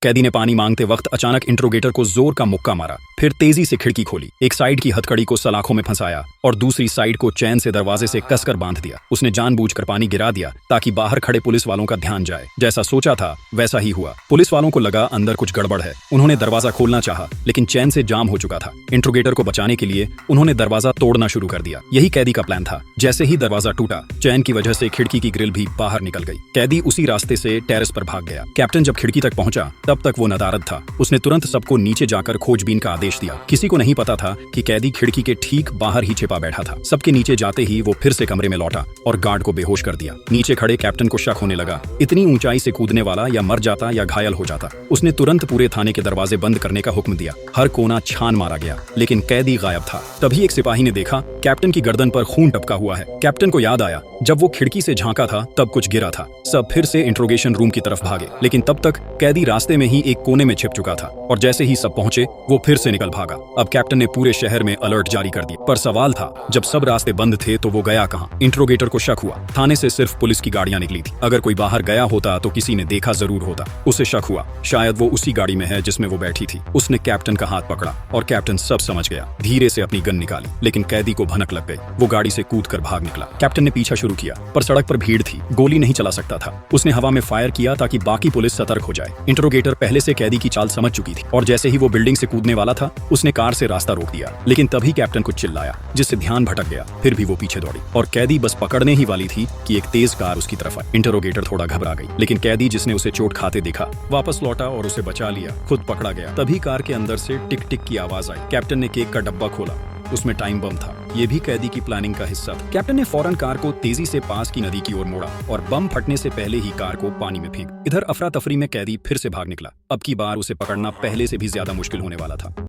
कैदी ने पानी मांगते वक्त अचानक इंट्रोगेटर को जोर का मुक्का मारा, फिर तेजी से खिड़की खोली, एक साइड की हथकड़ी को सलाखों में फंसाया और दूसरी साइड को चैन से दरवाजे से कसकर बांध दिया। उसने जानबूझकर पानी गिरा दिया ताकि बाहर खड़े पुलिस वालों का ध्यान जाए। जैसा सोचा था वैसा ही हुआ। पुलिस वालों को लगा अंदर कुछ गड़बड़ है। उन्होंने दरवाजा खोलना चाहा, लेकिन चैन से जाम हो चुका था। इंट्रोगेटर को बचाने के लिए उन्होंने दरवाजा तोड़ना शुरू कर दिया। यही कैदी का प्लान था। जैसे ही दरवाजा टूटा, चैन की वजह से खिड़की की ग्रिल भी बाहर निकल गई। कैदी उसी रास्ते से टेरेस पर भाग गया। कैप्टन जब खिड़की तक पहुंचा तब तक वो नदारद था। उसने तुरंत सबको नीचे जाकर खोजबीन का आदेश दिया। किसी को नहीं पता था कि कैदी खिड़की के ठीक बाहर ही छिपा बैठा था। सबके नीचे जाते ही वो फिर से कमरे में लौटा और गार्ड को बेहोश कर दिया। नीचे खड़े कैप्टन को शक होने लगा, इतनी ऊंचाई से कूदने वाला या मर जाता या घायल हो जाता। उसने तुरंत पूरे थाने के दरवाजे बंद करने का हुक्म दिया। हर कोना छान मारा गया, लेकिन कैदी गायब था। तभी एक सिपाही ने देखा कैप्टन की गर्दन पर खून टपका हुआ है। कैप्टन को याद आया, जब वो खिड़की से झांका था तब कुछ गिरा था। सब फिर से इंट्रोगेशन रूम की तरफ भागे, लेकिन तब तक कैदी रास्ते में ही एक कोने में छिप चुका था और जैसे ही सब पहुंचे वो फिर से निकल भागा। अब कैप्टन ने पूरे शहर में अलर्ट जारी कर दिया। पर सवाल था, जब सब रास्ते बंद थे तो वो गया कहां? इंट्रोगेटर को शक हुआ, थाने से सिर्फ पुलिस की गाड़ियां निकली थी। अगर कोई बाहर गया होता तो किसी ने देखा जरूर होता। उसे शक हुआ, शायद वो उसी गाड़ी में है जिसमें वो बैठी थी। उसने कैप्टन का हाथ पकड़ा और कैप्टन सब समझ गया। धीरे से अपनी गन निकाली, लेकिन कैदी को भनक लग गई। वो गाड़ी से कूदकर भाग निकला। कैप्टन ने पीछा शुरू किया, पर सड़क पर भीड़ थी, गोली नहीं चला सकता था। उसने हवा में फायर किया ताकि बाकी पुलिस सतर्क हो जाए। इंट्रोगेटर पहले से कैदी की चाल समझ चुकी थी और जैसे ही वो बिल्डिंग से कूदने वाला था उसने कार से रास्ता रोक दिया। लेकिन तभी कैप्टन कुछ चिल्लाया, जिससे ध्यान भटक गया। फिर भी वो पीछे दौड़ी और कैदी बस पकड़ने ही वाली थी कि एक तेज कार उसकी तरफ आई। इंट्रोगेटर थोड़ा घबरा गई, लेकिन कैदी जिसने उसे चोट खाते देखा वापस लौटा और उसे बचा लिया। खुद पकड़ा गया। तभी कार के अंदर से टिक टिक की आवाज आई। कैप्टन ने केक का डब्बा खोला, उसमें टाइम बम था। ये भी कैदी की प्लानिंग का हिस्सा था। कैप्टन ने फौरन कार को तेजी से पास की नदी की ओर मोड़ा और बम फटने से पहले ही कार को पानी में फेंक। इधर अफरा तफरी में कैदी फिर से भाग निकला। अब की बार उसे पकड़ना पहले से भी ज्यादा मुश्किल होने वाला था।